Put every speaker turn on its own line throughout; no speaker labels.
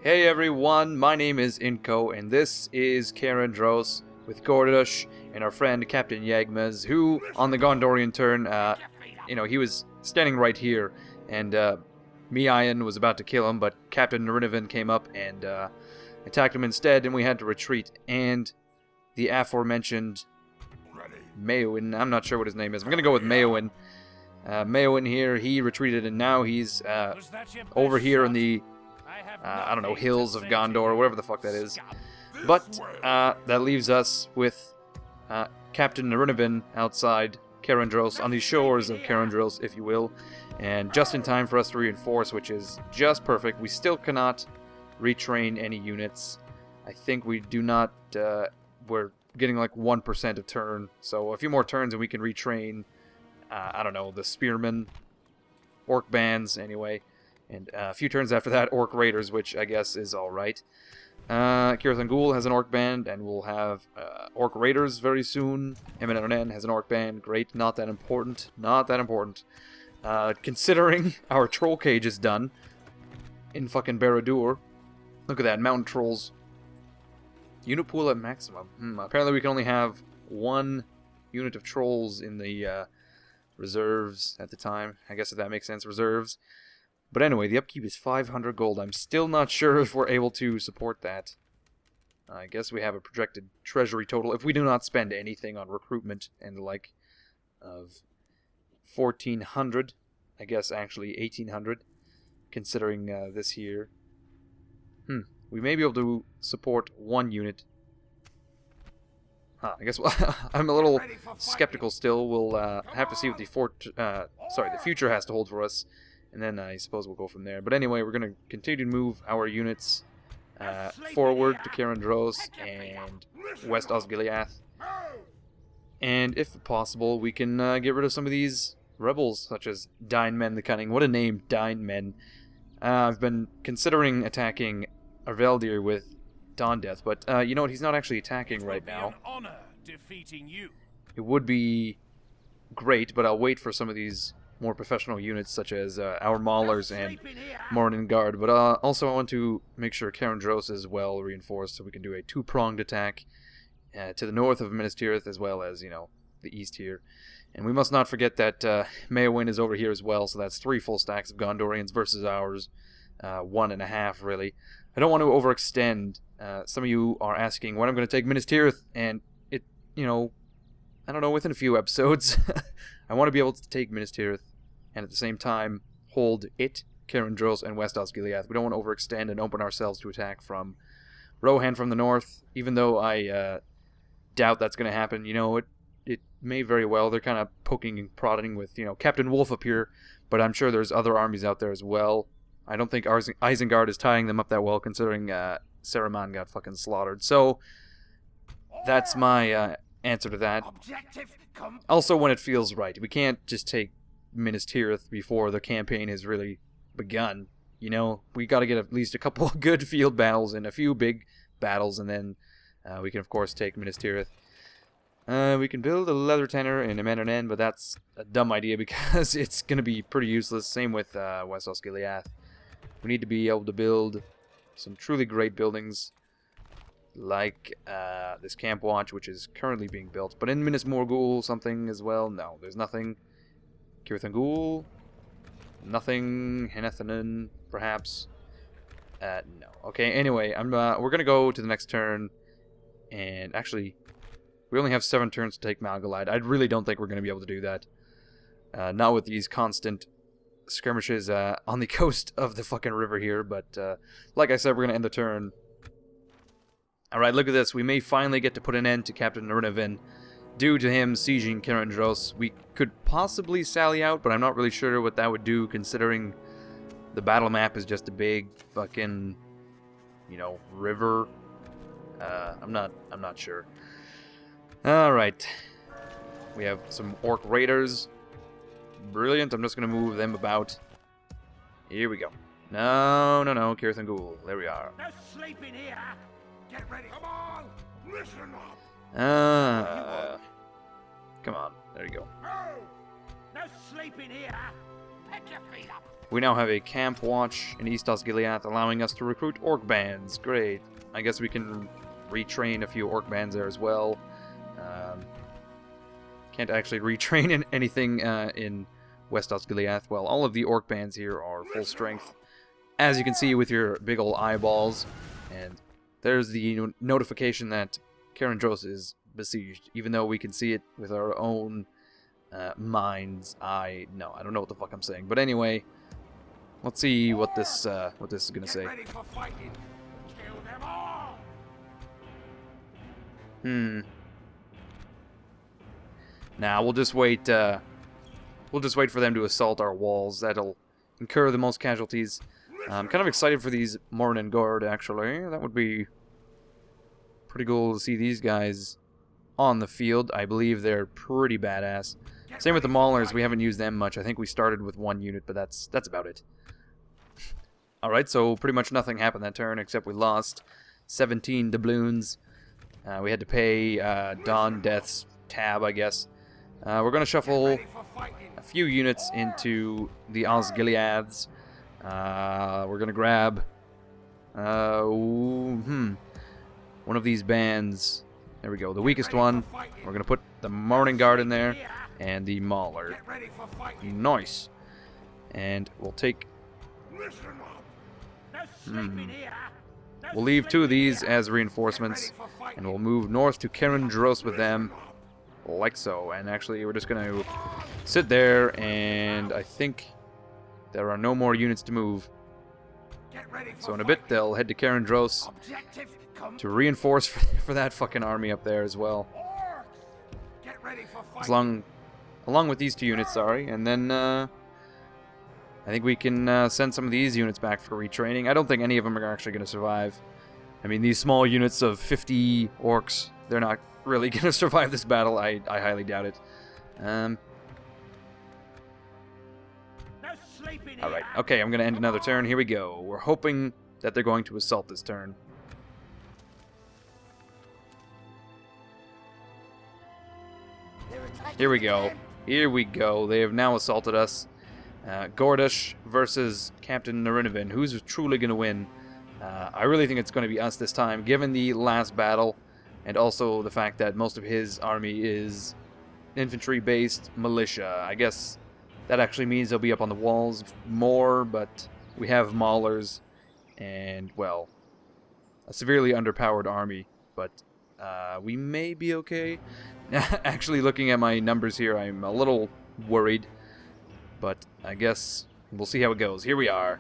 Hey everyone, my name is Inko, and this is Cair Andros with Gordush and our friend Captain Yagmaz, who, on the Gondorian turn, he was standing right here, and Miayan was about to kill him, but Captain Noruiniven came up and attacked him instead, and we had to retreat, and the aforementioned Maewyn, I'm not sure what his name is, I'm gonna go with Maewyn. Maewyn here, he retreated, and now he's over here in the I don't know, hills of Gondor, whatever the fuck that is. But that leaves us with Captain Noruiniven outside Cair Andros, on the shores of Cair Andros, if you will. And just in time for us to reinforce, which is just perfect. We still cannot retrain any units. I think we do not, we're getting like 1% a turn. So a few more turns and we can retrain, I don't know, the spearmen, orc bands, anyway. And a few turns after that, Orc Raiders, which I guess is alright. Cair Andros has an Orc band, and we'll have Orc Raiders very soon. MNN has an Orc band. Great, not that important. Not that important. Considering our Troll Cage is done in fucking Barad-dûr. Look at that, Mountain Trolls. Unit pool at maximum. Apparently we can only have one unit of Trolls in the reserves at the time. I guess if that makes sense, reserves. But anyway, the upkeep is 500 gold. I'm still not sure if we're able to support that. I guess we have a projected treasury total, if we do not spend anything on recruitment and the like, of 1,400. I guess actually 1,800, considering this here. We may be able to support one unit. I guess I'm a little skeptical still. We'll have to see what the future has to hold for us. And then I suppose we'll go from there. But anyway, we're going to continue to move our units forward to Cair Andros and West Osgiliath. And if possible, we can get rid of some of these rebels, such as Dainmen the Cunning. What a name, Dainmen. I've been considering attacking Arveldir with Dawndeath, but you know what? He's not actually attacking right now. It would be great, but I'll wait for some of these more professional units such as our Maulers and Morning Guard, but also I want to make sure Cair Andros is well reinforced so we can do a two-pronged attack to the north of Minas Tirith as well as, you know, the east here. And we must not forget that Maewyn is over here as well, so that's 3 full stacks of Gondorians versus ours, 1.5 really. I don't want to overextend. Some of you are asking when I'm going to take Minas Tirith, and it, you know, I don't know, within a few episodes. I want to be able to take Minas Tirith and at the same time hold it, Cair Andros, and West Osgiliath. We don't want to overextend and open ourselves to attack from Rohan from the north, even though I doubt that's going to happen. You know, it may very well. They're kind of poking and prodding with, you know, Captain Wolf up here, but I'm sure there's other armies out there as well. I don't think Isengard is tying them up that well, considering Saruman got fucking slaughtered. So that's my answer to that. Also, when it feels right. We can't just take Minas Tirith before the campaign has really begun. You know, we got to get at least a couple of good field battles and a few big battles, and then we can, of course, take Minas Tirith. We can build a leather tenor in MNN, but that's a dumb idea because it's going to be pretty useless. Same with West Osgiliath. We need to be able to build some truly great buildings, like this Camp Watch, which is currently being built. But in Minas Morgul, something as well? No, there's nothing. Cair Andros? Nothing. Henethanen, perhaps? No. Okay, anyway, we're going to go to the next turn. And actually, we only have 7 turns to take Malgalad. I really don't think we're going to be able to do that. Not with these constant skirmishes on the coast of the fucking river here. But like I said, we're going to end the turn. Alright, look at this. We may finally get to put an end to Captain Noruiniven. Due to him sieging Cair Andros, we could possibly sally out, but I'm not really sure what that would do, considering the battle map is just a big fucking, you know, river. I'm not sure. Alright. We have some Orc Raiders. Brilliant. I'm just going to move them about. Here we go. No, Cair Andros. There we are.
No sleeping here. Get ready. Come on. Listen up.
Come on. There you go.
No sleeping here.
We now have a camp watch in East Osgiliath, allowing us to recruit orc bands. Great. I guess we can retrain a few orc bands there as well. Can't actually retrain in anything in West Osgiliath. Well, all of the orc bands here are full strength, as you can see with your big ol' eyeballs. And there's the notification that Cair Andros is besieged, even though we can see it with our own mind's eye. No, I don't know what the fuck I'm saying. But anyway, let's see what this is gonna say. Now we'll just wait. We'll just wait for them to assault our walls. That'll incur the most casualties. I'm kind of excited for these Morning Guard, actually. That would be pretty cool to see these guys on the field. I believe they're pretty badass. Same with the Maulers. We haven't used them much. I think we started with one unit, but that's about it. Alright, so pretty much nothing happened that turn, except we lost 17 doubloons. We had to pay Dawndeath's tab, I guess. We're going to shuffle a few units into the Osgiliaths. We're going to grab one of these bands. There we go, the weakest one. We're going to put the Morning Guard in there and the Mauler. Nice. And we'll take... We'll leave 2 of these as reinforcements, and we'll move north to Cair Andros with them, like so. And actually, we're just going to sit there, and I think there are no more units to move. So in a bit, they'll head to Cair Andros to reinforce for that fucking army up there as well. Along with these 2 units, sorry, and then I think we can send some of these units back for retraining. I don't think any of them are actually going to survive. I mean, these small units of 50 orcs, they're not really going to survive this battle. I highly doubt it. Alright, okay, I'm going to end another turn. Here we go. We're hoping that they're going to assault this turn. Here we go. Here we go. They have now assaulted us. Gordish versus Captain Noruiniven. Who's truly going to win? I really think it's going to be us this time, given the last battle, and also the fact that most of his army is infantry-based militia. I guess that actually means they'll be up on the walls more, but we have Maulers and, well, a severely underpowered army, but we may be okay. Actually, looking at my numbers here, I'm a little worried, but I guess we'll see how it goes. Here we are.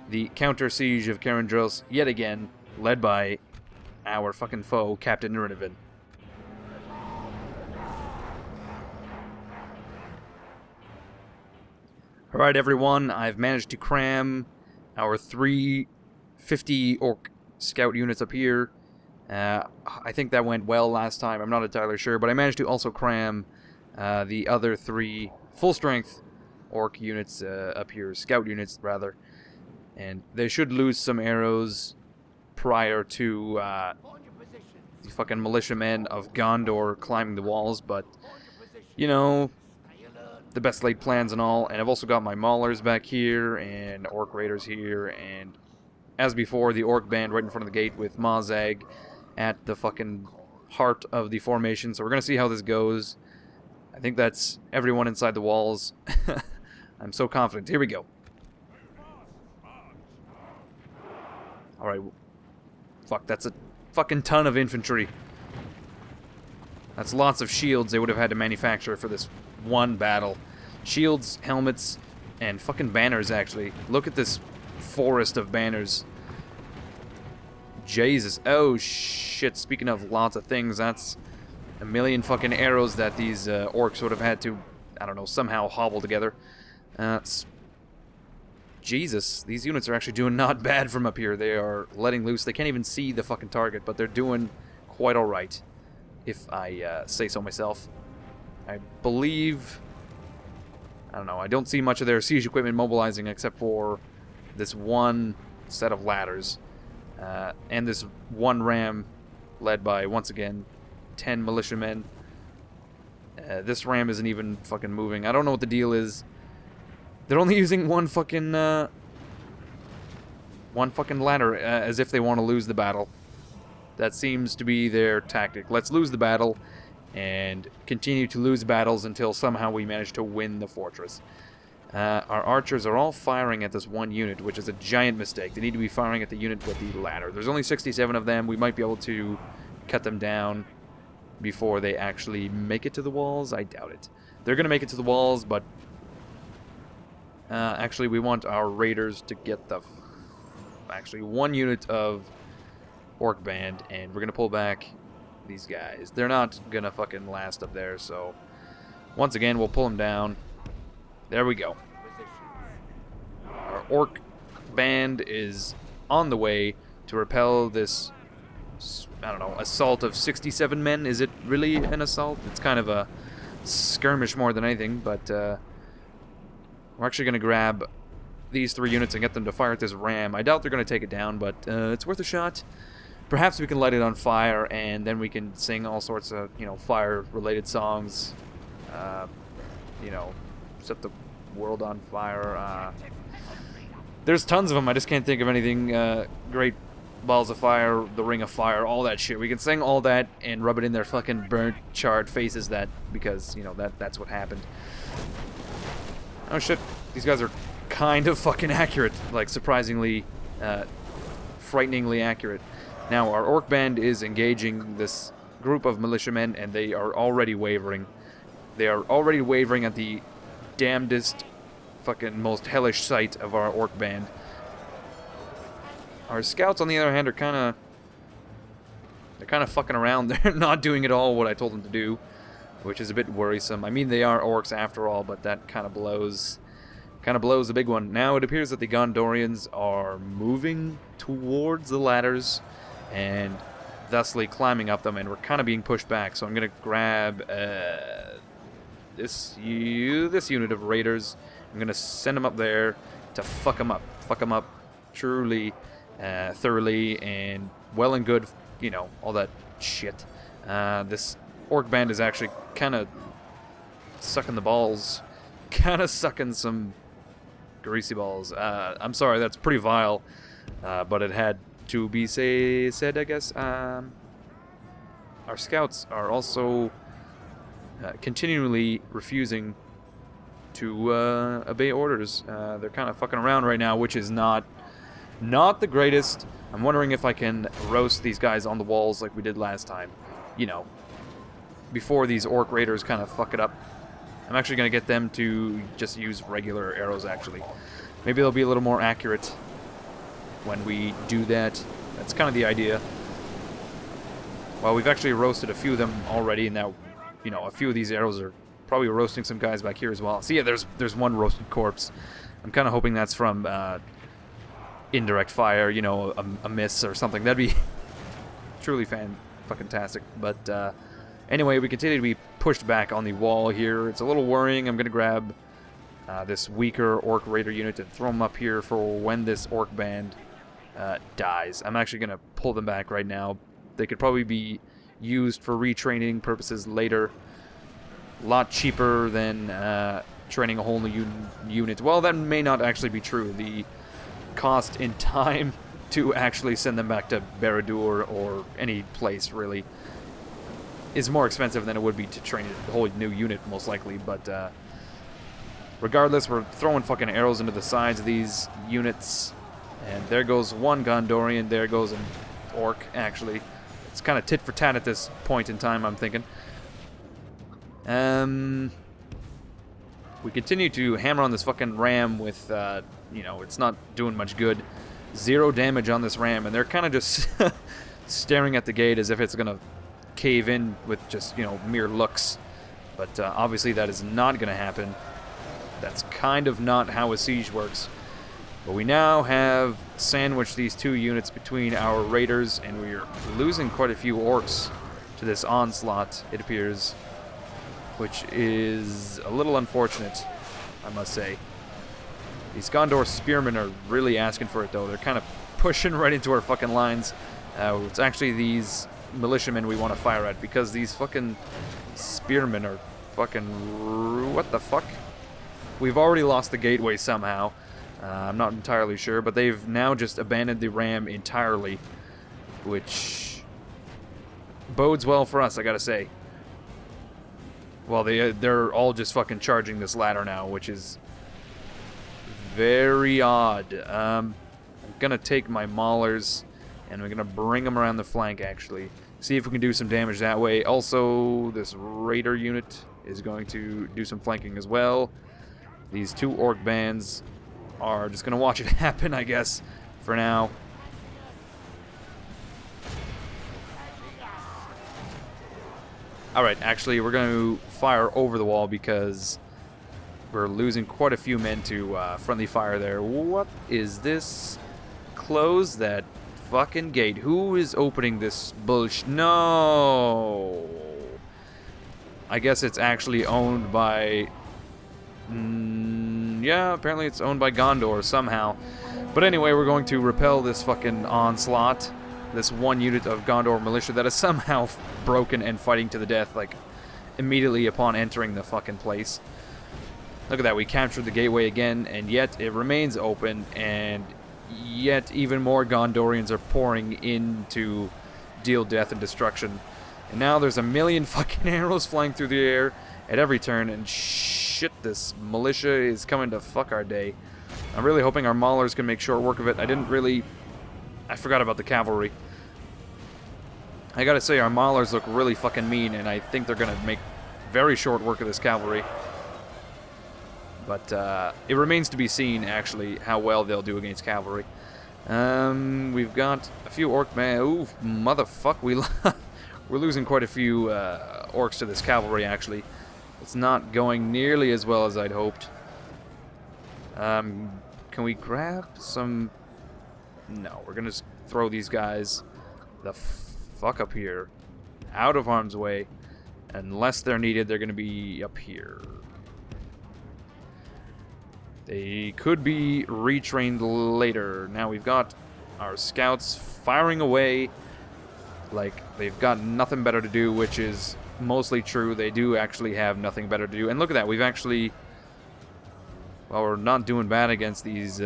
The counter-siege of Cair Andros, yet again, led by our fucking foe, Captain Noruiniven. Alright, everyone, I've managed to cram our 350 orc scout units up here. I think that went well last time, I'm not entirely sure, but I managed to also cram the other 3 full-strength orc units up here, scout units, rather. And they should lose some arrows prior to the fucking militiamen of Gondor climbing the walls, but, you know, the best laid plans and all. And I've also got my Maulers back here, and Orc Raiders here, and as before, the Orc Band right in front of the gate with Mazag at the fucking heart of the formation. So we're going to see how this goes. I think that's everyone inside the walls. I'm so confident. Here we go. Alright. Fuck, that's a fucking ton of infantry. That's lots of shields they would have had to manufacture for this one battle. Shields, helmets, and fucking banners, actually. Look at this forest of banners. Jesus. Oh, shit. Speaking of lots of things, that's a million fucking arrows that these orcs would have had to, I don't know, somehow hobble together. Jesus, these units are actually doing not bad from up here. They are letting loose. They can't even see the fucking target, but they're doing quite alright, if I say so myself. I believe... I don't know, I don't see much of their siege equipment mobilizing except for this one set of ladders. And this one ram led by, once again, 10 militiamen. This ram isn't even fucking moving. I don't know what the deal is. They're only using one fucking ladder, as if they want to lose the battle. That seems to be their tactic. Let's lose the battle and continue to lose battles until somehow we manage to win the fortress. Our archers are all firing at this one unit, which is a giant mistake. They need to be firing at the unit with the ladder. There's only 67 of them. We might be able to cut them down before they actually make it to the walls. I doubt it. They're going to make it to the walls, but actually we want our raiders to get the actually one unit of orc band, and we're going to pull back these guys. They're not going to fucking last up there, so once again we'll pull them down. There we go. Our orc band is on the way to repel this, I don't know, assault of 67 men. Is it really an assault? It's kind of a skirmish more than anything, but we're actually going to grab these 3 units and get them to fire at this ram. I doubt they're going to take it down, but it's worth a shot. Perhaps we can light it on fire, and then we can sing all sorts of, you know, fire-related songs. You know, set the world on fire. There's tons of them. I just can't think of anything. Great balls of fire, the ring of fire, all that shit. We can sing all that and rub it in their fucking burnt, charred faces. That because you know that's what happened. Oh shit! These guys are kind of fucking accurate. Like surprisingly, frighteningly accurate. Now our orc band is engaging this group of militiamen, and they are already wavering. They are already wavering at the damnedest, fucking most hellish sight of our orc band. Our scouts, on the other hand, are kind of fucking around. They're not doing at all what I told them to do, which is a bit worrisome. I mean, they are orcs after all, but that kind of blows a big one. Now it appears that the Gondorians are moving towards the ladders and thusly climbing up them, and we're kind of being pushed back. So I'm gonna grab this unit of raiders. I'm gonna send them up there to fuck them up truly, thoroughly, and well and good. You know, all that shit. This orc band is actually kind of sucking the balls, kind of sucking some greasy balls. I'm sorry, that's pretty vile, but it had to be said, I guess. Our scouts are also continually refusing to obey orders. They're kind of fucking around right now, which is not the greatest. I'm wondering if I can roast these guys on the walls like we did last time. You know, before these orc raiders kind of fuck it up. I'm actually going to get them to just use regular arrows, actually. Maybe they'll be a little more accurate when we do that. That's kind of the idea. Well, we've actually roasted a few of them already, and now, you know, a few of these arrows are probably roasting some guys back here as well. See, yeah, there's one roasted corpse. I'm kind of hoping that's from indirect fire, you know, a miss or something. That'd be truly fucking-tastic. But anyway, we continue to be pushed back on the wall here. It's a little worrying. I'm going to grab this weaker orc raider unit and throw them up here for when this orc band dies. I'm actually going to pull them back right now. They could probably be used for retraining purposes later. A lot cheaper than training a whole new unit. Well, that may not actually be true. The cost in time to actually send them back to Barad-dûr or any place, really, is more expensive than it would be to train a whole new unit, most likely. But regardless, we're throwing fucking arrows into the sides of these units. And there goes one Gondorian. There goes an orc, actually. It's kind of tit for tat at this point in time, I'm thinking. We continue to hammer on this fucking ram with, you know, it's not doing much good. 0 damage on this ram, and they're kind of just staring at the gate as if it's going to cave in with just, you know, mere looks. But obviously that is not going to happen. That's kind of not how a siege works. But we now have sandwiched these 2 units between our raiders, and we're losing quite a few orcs to this onslaught, it appears, which is a little unfortunate, I must say. These Gondor spearmen are really asking for it, though. They're kind of pushing right into our fucking lines. It's actually these militiamen we want to fire at, because these fucking spearmen are fucking... What the fuck? We've already lost the gateway somehow. I'm not entirely sure, but they've now just abandoned the ram entirely, which bodes well for us, I gotta say. Well, they're all just fucking charging this ladder now, which is very odd. I'm gonna take my maulers, and we're gonna bring them around the flank, actually. See if we can do some damage that way. Also, this raider unit is going to do some flanking as well. These two orc bands are just gonna watch it happen, I guess, for now. Alright, actually, we're going to fire over the wall because we're losing quite a few men to friendly fire there. What is this? Close that fucking gate. Who is opening this bullshit? No! I guess it's actually owned by... yeah, apparently it's owned by Gondor somehow. But anyway, we're going to repel this fucking onslaught. This one unit of Gondor militia that is somehow broken and fighting to the death, like, immediately upon entering the fucking place. Look at that, we captured the gateway again, and yet it remains open, and yet even more Gondorians are pouring in to deal death and destruction. And now there's a million fucking arrows flying through the air at every turn, and shit, this militia is coming to fuck our day. I'm really hoping our maulers can make short work of it. I forgot about the cavalry. I gotta say, our maulers look really fucking mean, and I think they're gonna make very short work of this cavalry. But it remains to be seen, actually, how well they'll do against cavalry. We've got a few orc men. Ooh, motherfuck, we're losing quite a few orcs to this cavalry, actually. It's not going nearly as well as I'd hoped. Can we grab some... No, we're gonna just throw these guys the fuck up here, out of harm's way. Unless they're needed, they're gonna be up here. They could be retrained later. Now we've got our scouts firing away like they've got nothing better to do, which is mostly true. They do actually have nothing better to do. And look at that, we've actually... Well, we're not doing bad against these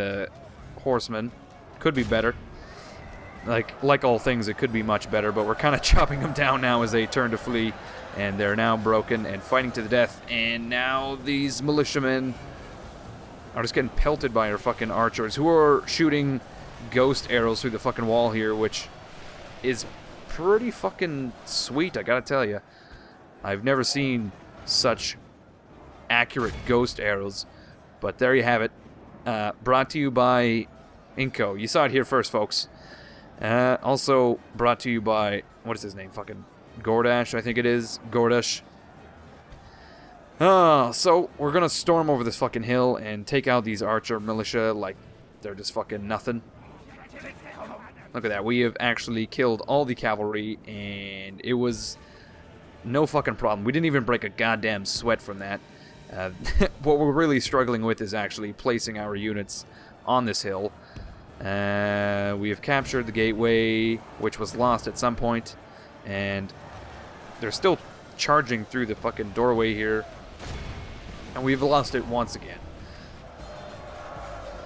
horsemen. Could be better. Like all things, it could be much better, but we're kind of chopping them down now as they turn to flee, and they're now broken and fighting to the death. And now these militiamen are just getting pelted by our fucking archers, who are shooting ghost arrows through the fucking wall here, which is pretty fucking sweet, I gotta tell you. I've never seen such accurate ghost arrows, but there you have it. Brought to you by Inco. You saw it here first, folks. Also brought to you by, what is his name? Fucking Gordash, I think it is. Gordash. So we're gonna storm over this fucking hill and take out these archer militia like they're just fucking nothing. Look at that. We have actually killed all the cavalry, and it was no fucking problem. We didn't even break a goddamn sweat from that. What we're really struggling with is actually placing our units on this hill. We have captured the gateway, which was lost at some point, and they're still charging through the fucking doorway here, and we've lost it once again.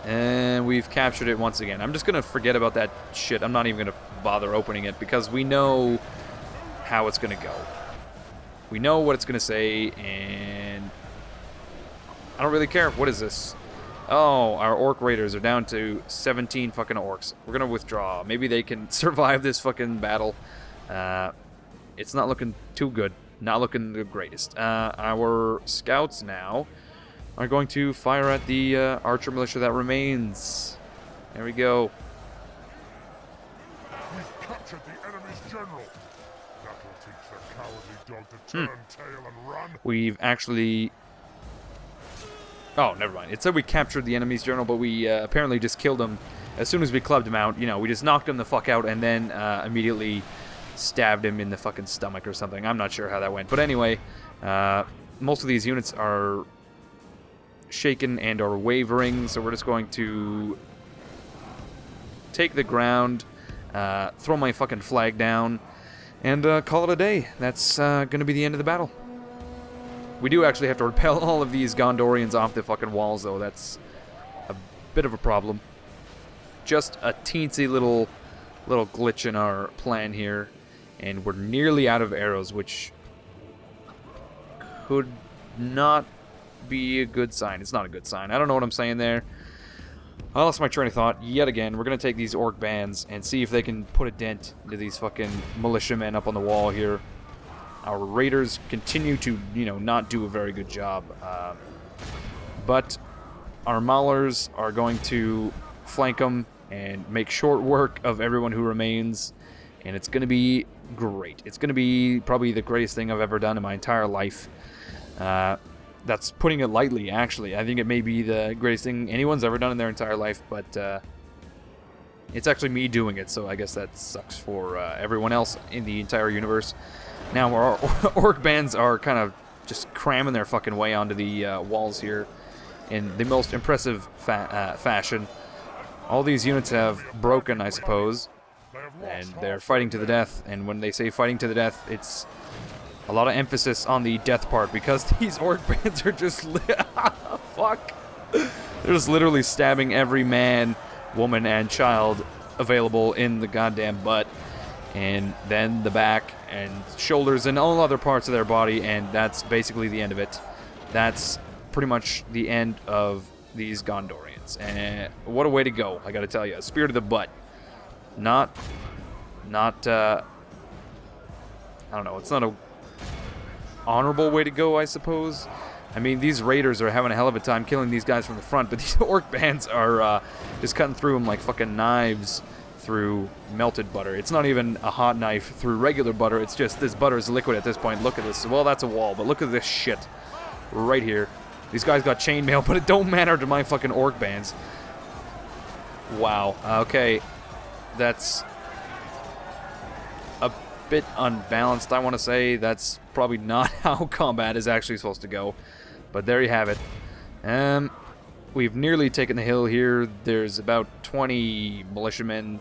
And we've captured it once again. I'm just gonna forget about that shit. I'm not even gonna bother opening it because we know how it's gonna go. We know what it's gonna say, and I don't really care. What is this? Oh, our orc raiders are down to 17 fucking orcs. We're gonna withdraw. Maybe they can survive this fucking battle. It's not looking too good. Not looking the greatest. Our scouts now are going to fire at the archer militia that remains. There we go.
We've captured the enemy's general. That will teach their cowardly dog to turn tail and run.
We've actually... Oh, never mind. It said we captured the enemy's general, but we apparently just killed him as soon as we clubbed him out. You know, we just knocked him the fuck out and then immediately stabbed him in the fucking stomach or something. I'm not sure how that went. But anyway, most of these units are shaken and are wavering, so we're just going to take the ground, throw my fucking flag down, and call it a day. That's going to be the end of the battle. We do actually have to repel all of these Gondorians off the fucking walls, though. That's a bit of a problem. Just a teensy little glitch in our plan here, and we're nearly out of arrows, which could not be a good sign. It's not a good sign. I don't know what I'm saying there. I lost my train of thought yet again. We're going to take these orc bands and see if they can put a dent into these fucking militiamen up on the wall here. Our raiders continue to, you know, not do a very good job. But our maulers are going to flank them and make short work of everyone who remains. And it's going to be great. It's going to be probably the greatest thing I've ever done in my entire life. That's putting it lightly, actually. I think it may be the greatest thing anyone's ever done in their entire life, but it's actually me doing it, so I guess that sucks for everyone else in the entire universe. Now, our orc bands are kind of just cramming their fucking way onto the walls here in the most impressive fashion. All these units have broken, I suppose, and they're fighting to the death, and when they say fighting to the death, it's a lot of emphasis on the death part, because these orc bands are just fuck. They're just literally stabbing every man, woman, and child available in the goddamn butt, and then the back and shoulders and all other parts of their body, and that's basically the end of it. That's pretty much the end of these Gondorians. And what a way to go, I gotta tell you. A spear to the butt. Not I don't know, it's not a honorable way to go, I suppose. I mean, these raiders are having a hell of a time killing these guys from the front, but these orc bands are just cutting through them like fucking knives through melted butter. It's not even a hot knife through regular butter, it's just this butter is liquid at this point. Look at this. Well, that's a wall, but look at this shit right here. These guys got chainmail, but it don't matter to my fucking orc bands. Wow. Okay. That's a bit unbalanced, I want to say. That's probably not how combat is actually supposed to go. But there you have it. We've nearly taken the hill here. There's about 20 militiamen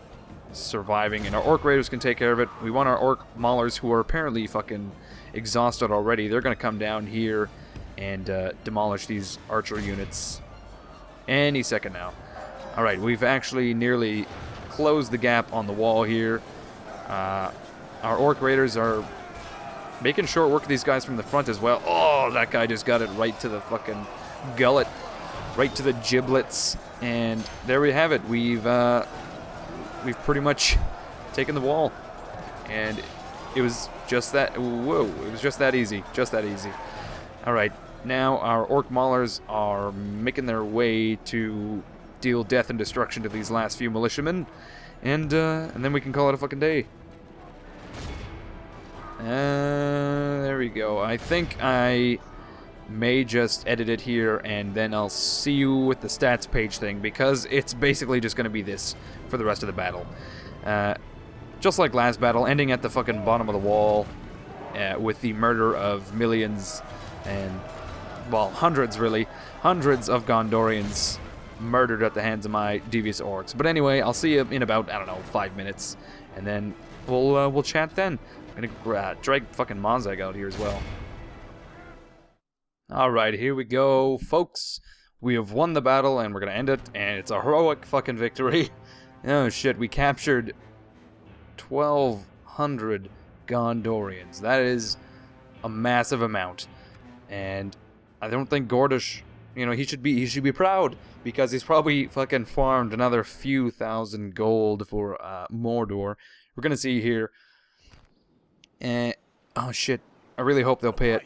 surviving, and our orc raiders can take care of it. We want our orc maulers, who are apparently fucking exhausted already. They're going to come down here and demolish these archer units any second now. Alright, we've actually nearly closed the gap on the wall here. Our orc raiders are making short work of these guys from the front as well. Oh, that guy just got it right to the fucking gullet, right to the giblets, and there we have it. We've pretty much taken the wall, and it was just that. Whoa! It was just that easy. Just that easy. All right, now our orc maulers are making their way to deal death and destruction to these last few militiamen, and then we can call it a fucking day. There we go. I think I may just edit it here, and then I'll see you with the stats page thing, because it's basically just going to be this for the rest of the battle. Just like last battle, ending at the fucking bottom of the wall with the murder of millions and, well, hundreds really, hundreds of Gondorians murdered at the hands of my devious orcs. But anyway, I'll see you in about, I don't know, 5 minutes, and then we'll chat then. I'm gonna drag fucking Monzag out here as well. Alright, here we go, folks. We have won the battle, and we're gonna end it, and it's a heroic fucking victory. Oh shit, we captured 1,200 Gondorians. That is a massive amount. And I don't think Gordish, you know, he should be proud, because he's probably fucking farmed another few thousand gold for Mordor. We're gonna see here. Oh shit, I really hope they'll pay it.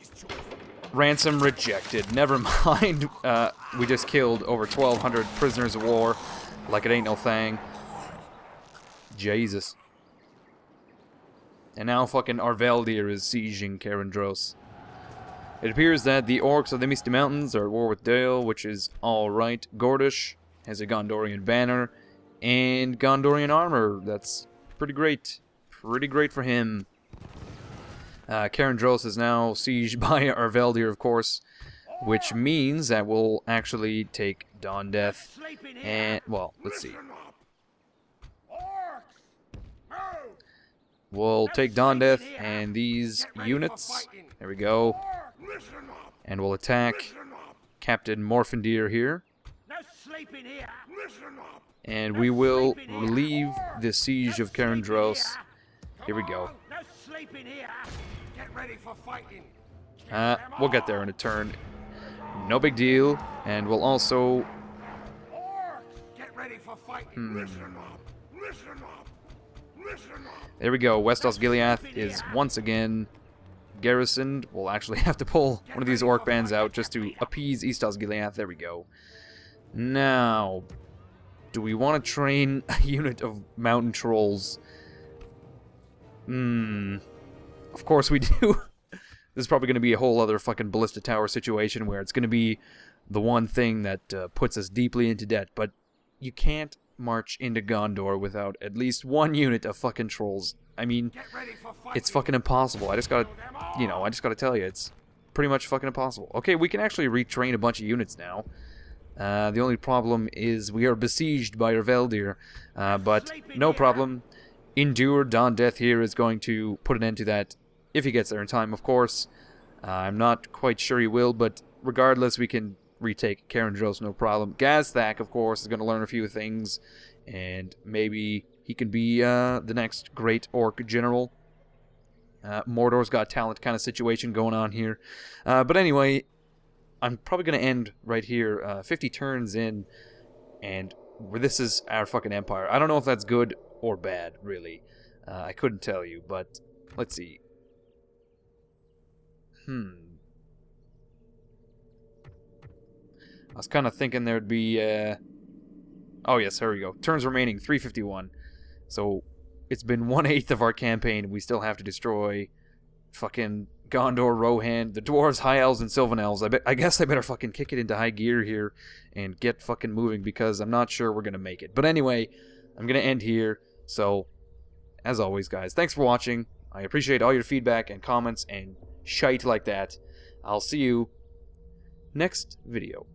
Ransom rejected. Never mind. We just killed over 1,200 prisoners of war like it ain't no thing. Jesus. And now fucking Arveldir is sieging Cair Andros. It appears that the orcs of the Misty Mountains are at war with Dale, which is alright. Gordish has a Gondorian banner and Gondorian armor. That's pretty great. Pretty great for him. Cair Andros is now sieged by Arveldir, of course, which means that we'll actually take Dawndeath. And, well, let's see. We'll take Dawndeath and these units. There we go. And we'll attack Captain Morfindir here.
No sleeping here. Listen up.
And we will relieve the siege of Cair Andros. Here we go.
No sleeping here. Get ready for fighting.
We'll get there in a turn. No big deal. And we'll also...
Get ready for fighting. Listen up. Listen up. Listen up.
There we go. West Osgiliath is once again garrisoned. We'll actually have to pull one of these orc bands out just to appease East Osgiliath. There we go. Now, do we want to train a unit of mountain trolls? Of course we do. This is probably going to be a whole other fucking ballista tower situation where it's going to be the one thing that puts us deeply into debt. But you can't march into Gondor without at least one unit of fucking trolls. I mean, it's fucking impossible. I just gotta tell you, it's pretty much fucking impossible. Okay, we can actually retrain a bunch of units now. The only problem is we are besieged by Erveldir, but no problem. Endure Dawndeath here is going to put an end to that if he gets there in time, of course. I'm not quite sure he will, but regardless, we can retake Cair Andros, no problem. Gazthak, of course, is going to learn a few things, and maybe he can be the next great orc general. Mordor's got talent kind of situation going on here. But anyway, I'm probably going to end right here, 50 turns in, and this is our fucking empire. I don't know if that's good or bad, really. I couldn't tell you, but let's see. I was kind of thinking there'd be, oh yes, here we go. Turns remaining, 351. So, it's been 1/8 of our campaign, and we still have to destroy fucking Gondor, Rohan, the Dwarves, High Elves, and Sylvan Elves. I guess I better fucking kick it into high gear here and get fucking moving, because I'm not sure we're gonna make it. But anyway, I'm gonna end here. So, as always, guys, thanks for watching. I appreciate all your feedback and comments and shite like that. I'll see you next video.